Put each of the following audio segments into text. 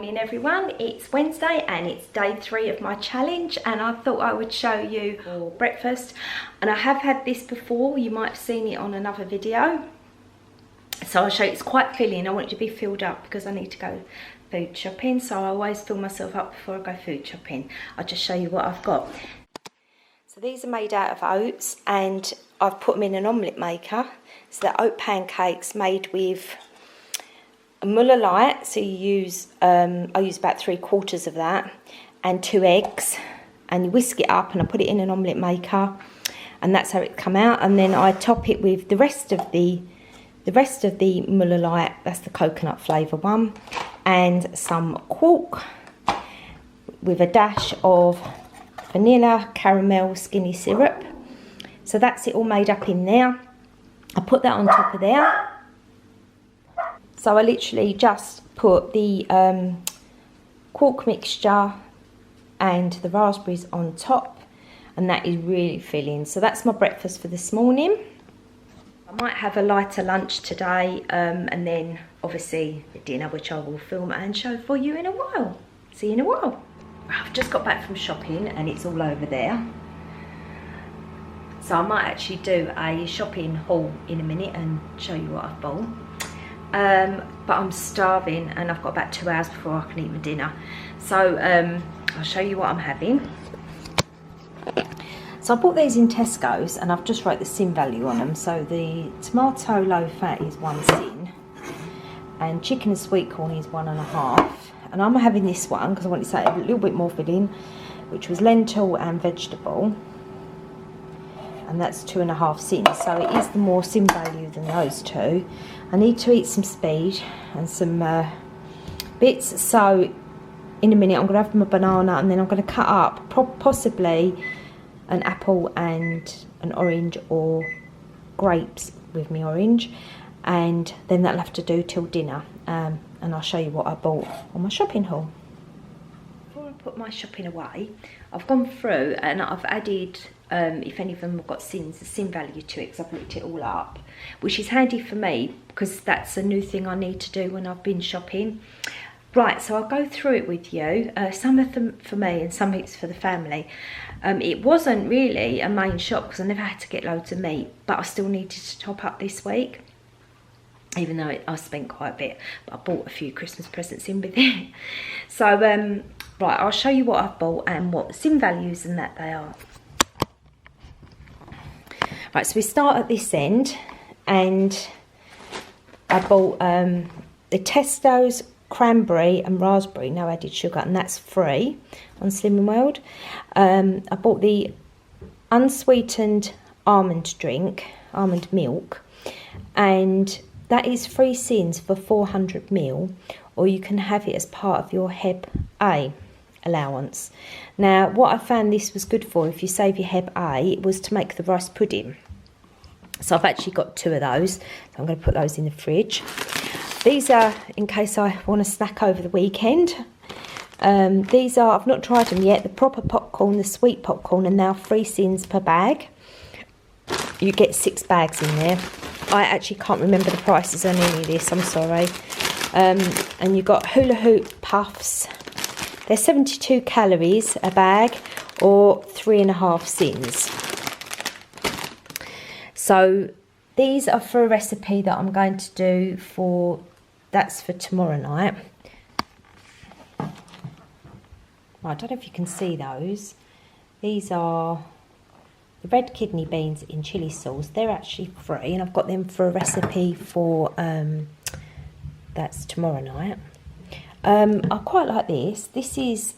morning everyone, it's Wednesday and it's day 3 of my challenge, and I thought I would show you for breakfast. And I have had this before, you might have seen it on another video, so I'll show you. It's quite filling. I want it to be filled up because I need to go food shopping, so I always fill myself up before I go food shopping. I'll just show you what I've got. So these are made out of oats and I've put them in an omelette maker. So they're oat pancakes made with Muller light, so you use I use about 3/4 of that and 2 eggs, and you whisk it up and I put it in an omelette maker, and that's how it come out. And then I top it with the rest of the Muller light, that's the coconut flavour one, and some quark with a dash of vanilla caramel skinny syrup. So that's it all made up in there. I put that on top of there. So I literally just put the quark mixture and the raspberries on top, and that is really filling. So that's my breakfast for this morning. I might have a lighter lunch today, and then obviously the dinner, which I will film and show for you in a while. See you in a while. I've just got back from shopping and it's all over there. So I might actually do a shopping haul in a minute and show you what I've bought. But I'm starving and I've got about 2 hours before I can eat my dinner. So I'll show you what I'm having. So I bought these in Tesco's and I've just wrote the sin value on them. So the tomato low fat is 1 sin and chicken and sweet corn is 1.5. And I'm having this one because I wanted to say a little bit more filling, which was lentil and vegetable. And that's 2.5 sins, so it is the more sin value than those two. I need to eat some speed and some bits, so in a minute I'm going to have my banana and then I'm going to cut up possibly an apple and an orange, or grapes with me orange, and then that'll have to do till dinner, and I'll show you what I bought on my shopping haul. Before I put my shopping away, I've gone through and I've added, if any of them have got sins, the sin value to it, because I've looked it all up, which is handy for me because that's a new thing I need to do when I've been shopping. Right, so I'll go through it with you. Some of them for me and some it's for the family. It wasn't really a main shop because I never had to get loads of meat, but I still needed to top up this week, even though I spent quite a bit, but I bought a few Christmas presents in with it. So right, I'll show you what I've bought and what the sin values and that they are. Right, so we start at this end, and I bought the Tesco's cranberry and raspberry, no added sugar, and that's free on Slimming World. I bought the unsweetened almond drink, almond milk, and that is 3 sins for 400 ml, or you can have it as part of your Heb A allowance. Now, what I found this was good for, if you save your Heb A, it was to make the rice pudding. So I've actually got 2 of those, so I'm going to put those in the fridge. These are in case I want to snack over the weekend. These are, I've not tried them yet, the proper popcorn, the sweet popcorn, and now 3 sins per bag. You get 6 bags in there. I actually can't remember the prices on any of this, I'm sorry. And you've got hula hoop puffs. They're 72 calories a bag, or 3.5 sins. So these are for a recipe that I'm going to do for, that's for tomorrow night. I don't know if you can see those. These are the red kidney beans in chilli sauce. They're actually free, and I've got them for a recipe for, that's tomorrow night. I quite like this. This is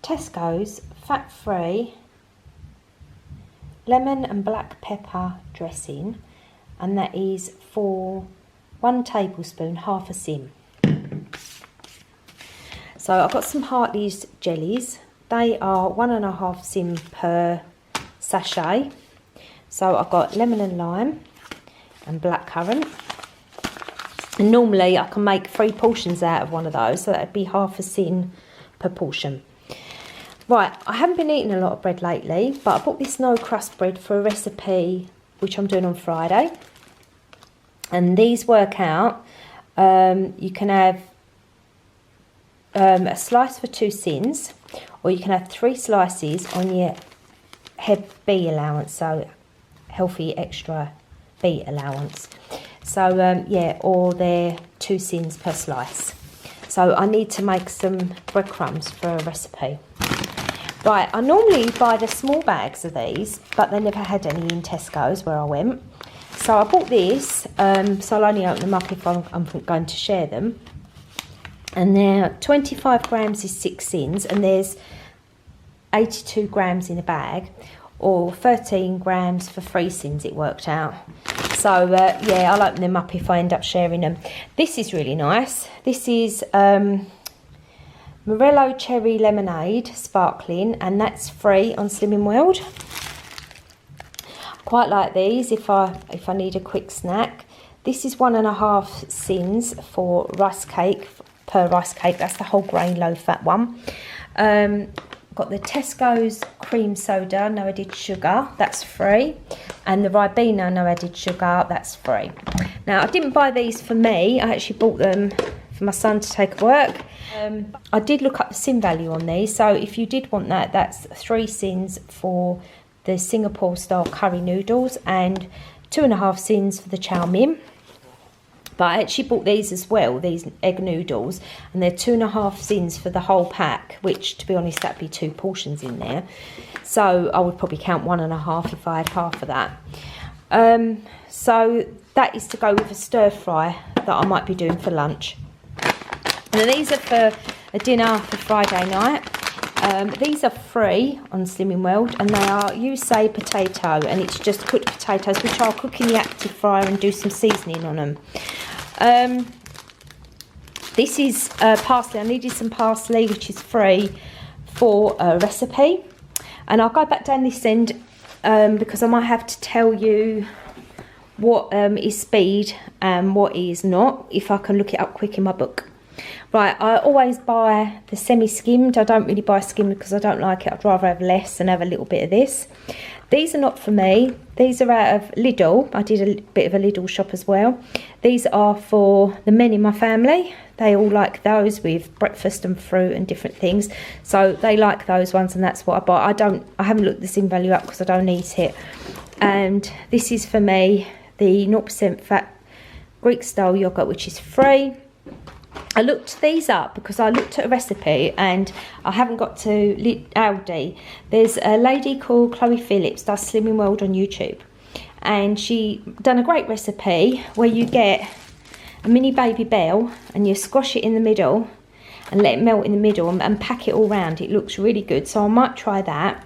Tesco's fat-free lemon and black pepper dressing, and that is for 1 tablespoon, half a sin. So I've got some Hartley's jellies. They are 1.5 sin per sachet. So I've got lemon and lime and blackcurrant. And normally I can make 3 portions out of one of those, so that'd be half a sin per portion. Right, I haven't been eating a lot of bread lately, but I bought this no crust bread for a recipe which I'm doing on Friday. And these work out You can have a slice for 2 sins, or you can have 3 slices on your Hep B allowance, so healthy extra B allowance. So yeah, or they're 2 sins per slice. So I need to make some breadcrumbs for a recipe. Right, I normally buy the small bags of these, but they never had any in Tesco's where I went. So I bought this, so I'll only open them up if I'm going to share them. And now 25 grams is 6 sins, and there's 82 grams in a bag, or 13 grams for 3 sins it worked out. So yeah, I'll open them up if I end up sharing them. This is really nice. This is Morello Cherry Lemonade Sparkling, and that's free on Slimming World. Quite like these if I need a quick snack. This is 1.5 sins for rice cake, per rice cake. That's the whole grain low fat one. Got the Tesco's cream soda, no added sugar, that's free, and the Ribena, no added sugar, that's free. Now I didn't buy these for me, I actually bought them for my son to take to work. I did look up the sin value on these, so if you did want that, that's 3 sins for the Singapore style curry noodles and 2.5 sins for the chow mein. But I actually bought these as well, these egg noodles, and they're 2.5 sins for the whole pack, which to be honest that'd be 2 portions in there. So I would probably count 1.5 if I had half of that. So that is to go with a stir fry that I might be doing for lunch. And these are for a dinner for Friday night. These are free on Slimming World, and they are you say potato, and it's just cooked potatoes, which I'll cook in the active fryer and do some seasoning on them. This is parsley. I needed some parsley, which is free for a recipe, and I'll go back down this end because I might have to tell you what is speed and what is not, if I can look it up quick in my book. Right, I always buy the semi-skimmed. I don't really buy skimmed because I don't like it. I'd rather have less and have a little bit of this. These are not for me. These are out of Lidl. I did a bit of a Lidl shop as well. These are for the men in my family. They all like those with breakfast and fruit and different things. So they like those ones, and that's what I buy. I haven't looked the sin value up because I don't eat it. And this is for me, the 0% fat Greek style yogurt, which is free. I looked these up because I looked at a recipe, and I haven't got to Aldi. There's a lady called Chloe Phillips, does Slimming World on YouTube, and she done a great recipe where you get a mini baby bell and you squash it in the middle and let it melt in the middle and pack it all round. It looks really good, so I might try that.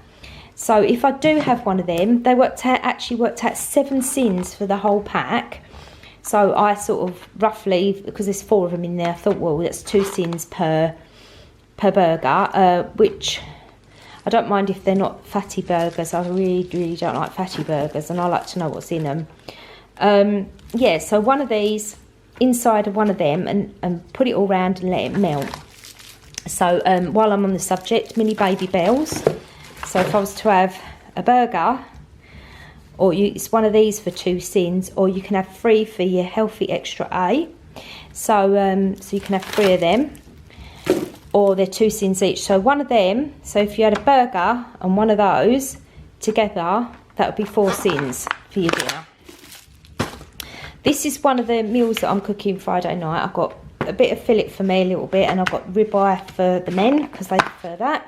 So if I do have one of them, they actually worked out 7 sins for the whole pack. So I sort of roughly, because there's 4 of them in there, I thought, well, that's 2 sins per burger, which I don't mind if they're not fatty burgers. I really, really don't like fatty burgers, and I like to know what's in them. Yeah, so one of these inside of one of them, and put it all round and let it melt. So while I'm on the subject, mini baby bells. So if I was to have a burger, or it's one of these for 2 sins, or you can have 3 for your healthy extra A. So so you can have 3 of them, or they're 2 sins each. So one of them, so if you had a burger and one of those together, that would be 4 sins for your dinner. This is one of the meals that I'm cooking Friday night. I've got a bit of fillet for me, a little bit, and I've got ribeye for the men because they prefer that.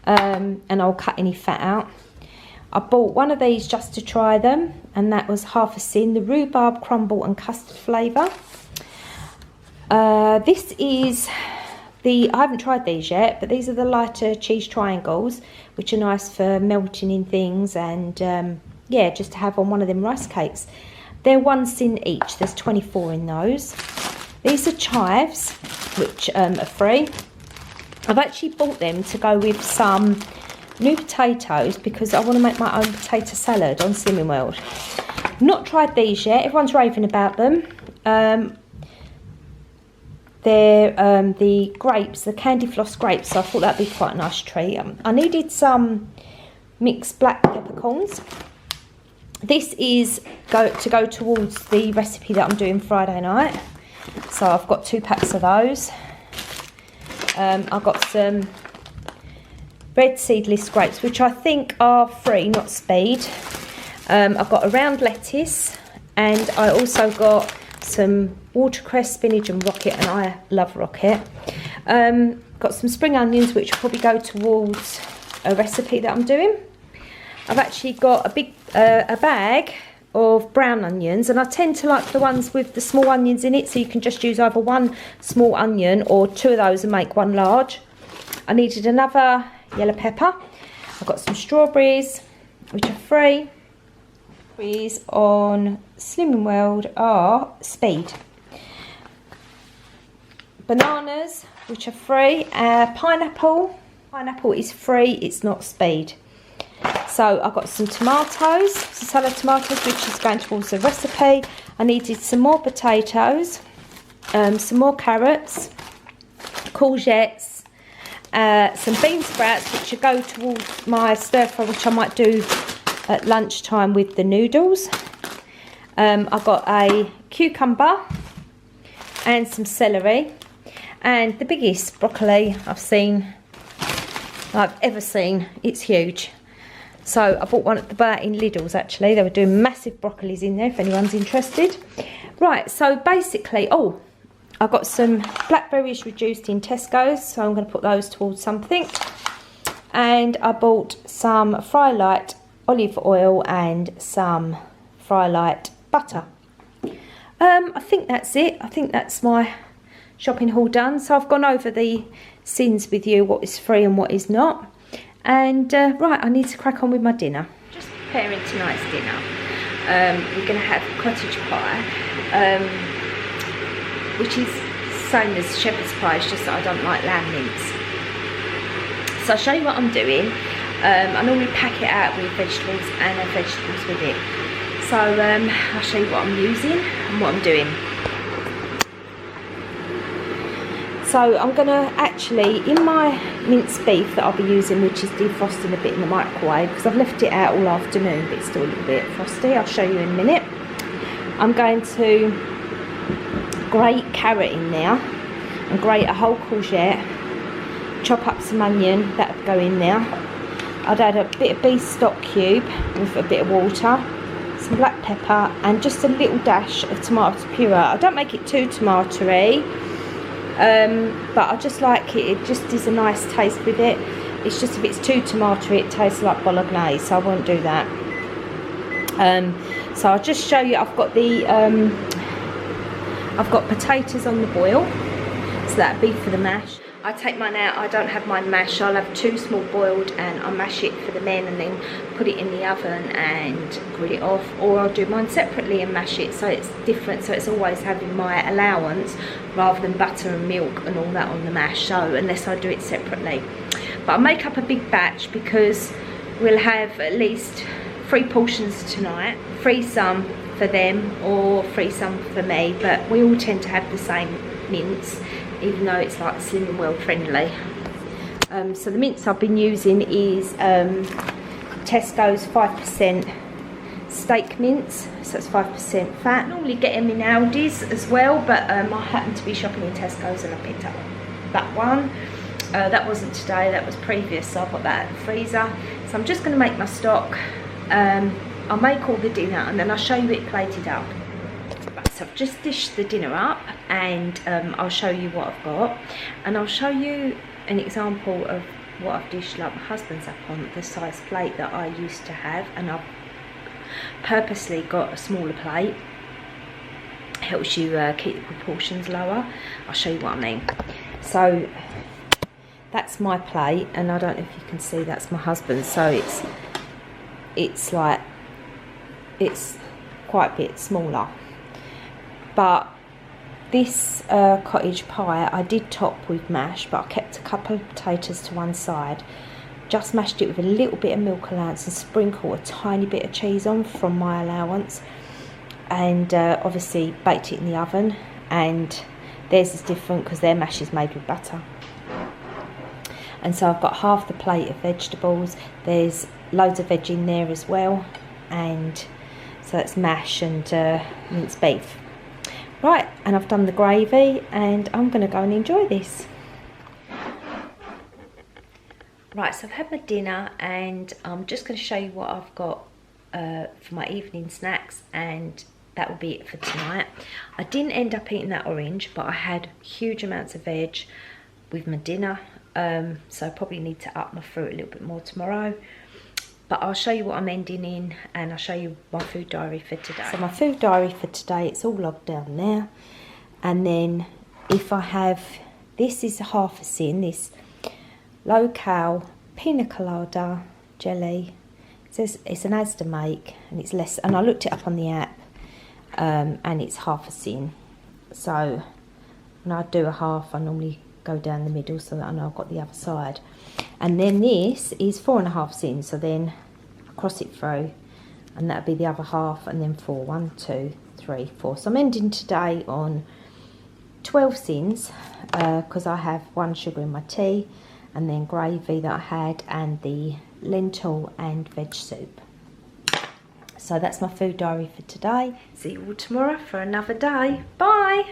And I'll cut any fat out. I bought one of these just to try them, and that was half a sin, the rhubarb crumble and custard flavour. This is I haven't tried these yet, but these are the lighter cheese triangles, which are nice for melting in things, and yeah, just to have on one of them rice cakes. They're 1 sin each, there's 24 in those. These are chives, which are free. I've actually bought them to go with some new potatoes because I want to make my own potato salad on Slimming World. Not tried these yet, everyone's raving about them. They're the grapes, the candy floss grapes, so I thought that'd be quite a nice treat. I needed some mixed black peppercorns. This is to go towards the recipe that I'm doing Friday night. So I've got 2 packs of those. I've got some red seedless grapes, which I think are free, not speed. I've got a round lettuce, and I also got some watercress, spinach and rocket, and I love rocket. Got some spring onions, which will probably go towards a recipe that I'm doing. I've actually got a bag of brown onions, and I tend to like the ones with the small onions in it, so you can just use either 1 small onion or 2 of those and make 1 large. I needed another yellow pepper. I've got some strawberries, which are free. Strawberries on Slimming World are speed. Bananas, which are free. Pineapple is free, it's not speed. So I've got some tomatoes, some salad tomatoes, which is going towards the recipe. I needed some more potatoes, some more carrots, courgettes, some bean sprouts, which will go towards my stir fry, which I might do at lunchtime with the noodles. I've got a cucumber and some celery, and the biggest broccoli I've ever seen. It's huge. So I bought one at the in Lidl's actually. They were doing massive broccolis in there if anyone's interested. Right, so basically, I've got some blackberries reduced in Tesco's, so I'm going to put those towards something. And I bought some Frylight olive oil and some Frylight butter. I think that's it. I think that's my shopping haul done. So I've gone over the sins with you, what is free and what is not. And right, I need to crack on with my dinner. Just preparing tonight's dinner. We're going to have cottage pie, which is same as shepherd's pie, it's just that I don't like lamb mince. So I'll show you what I'm doing. I normally pack it out with vegetables and have vegetables with it. So I'll show you what I'm using and what I'm doing. So I'm going to actually, in my minced beef that I'll be using, which is defrosting a bit in the microwave, because I've left it out all afternoon, but it's still a little bit frosty. I'll show you in a minute. I'm going to grate carrot in there and grate a whole courgette, chop up some onion, that'll go in there. I'd add a bit of beef stock cube with a bit of water, some black pepper and just a little dash of tomato puree. I don't make it too tomatoey. But I just like it, it just is a nice taste with it. It's just if it's too tomatoey it tastes like bolognese, so I won't do that. So I'll just show you, I've got potatoes on the boil, so that'd be for the mash. I take mine out, I don't have mine mashed, I'll have 2 small boiled and I'll mash it for the men and then put it in the oven and grill it off, or I'll do mine separately and mash it so it's different, so it's always having my allowance rather than butter and milk and all that on the mash, so unless I do it separately. But I'll make up a big batch because we'll have at least 3 portions tonight, freeze some for them or freeze some for me, but we all tend to have the same mince, even though it's like Slimming World friendly. So the mince I've been using is Tesco's 5% steak mince, so it's 5% fat. I normally get them in Aldi's as well, but I happened to be shopping in Tesco's and I picked up that one. That wasn't today, that was previous, so I've got that in the freezer. So I'm just going to make my stock. I'll make all the dinner and then I'll show you it plated up. So I've just dished the dinner up and I'll show you what I've got, and I'll show you an example of what I've dished like my husband's up on, the size plate that I used to have, and I've purposely got a smaller plate. Helps you keep the proportions lower. I'll show you what I mean. So that's my plate, and I don't know if you can see that's my husband's, so it's like, it's quite a bit smaller. But this cottage pie I did top with mash, but I kept a couple of potatoes to one side, just mashed it with a little bit of milk allowance and sprinkle a tiny bit of cheese on from my allowance, and obviously baked it in the oven. And theirs is different because their mash is made with butter. And so I've got half the plate of vegetables, there's loads of veg in there as well, and so that's mash and minced beef. Right, and I've done the gravy and I'm going to go and enjoy this. Right, so I've had my dinner and I'm just going to show you what I've got for my evening snacks, and that will be it for tonight. I didn't end up eating that orange, but I had huge amounts of veg with my dinner, so I probably need to up my fruit a little bit more tomorrow. But I'll show you what I'm ending in, and I'll show you my food diary for today. So my food diary for today, it's all logged down there. And then if I have, this is half a sin, this low-cal pina colada jelly. It says it's an Asda make, and it's less, and I looked it up on the app, and it's half a sin. So when I do a half, I normally go down the middle so that I know I've got the other side. And then this is 4.5 sins, so then I cross it through, and that'll be the other half, and then 4. 1, 2, 3, 4. So I'm ending today on 12 sins, because I have 1 sugar in my tea, and then gravy that I had, and the lentil and veg soup. So that's my food diary for today. See you all tomorrow for another day. Bye.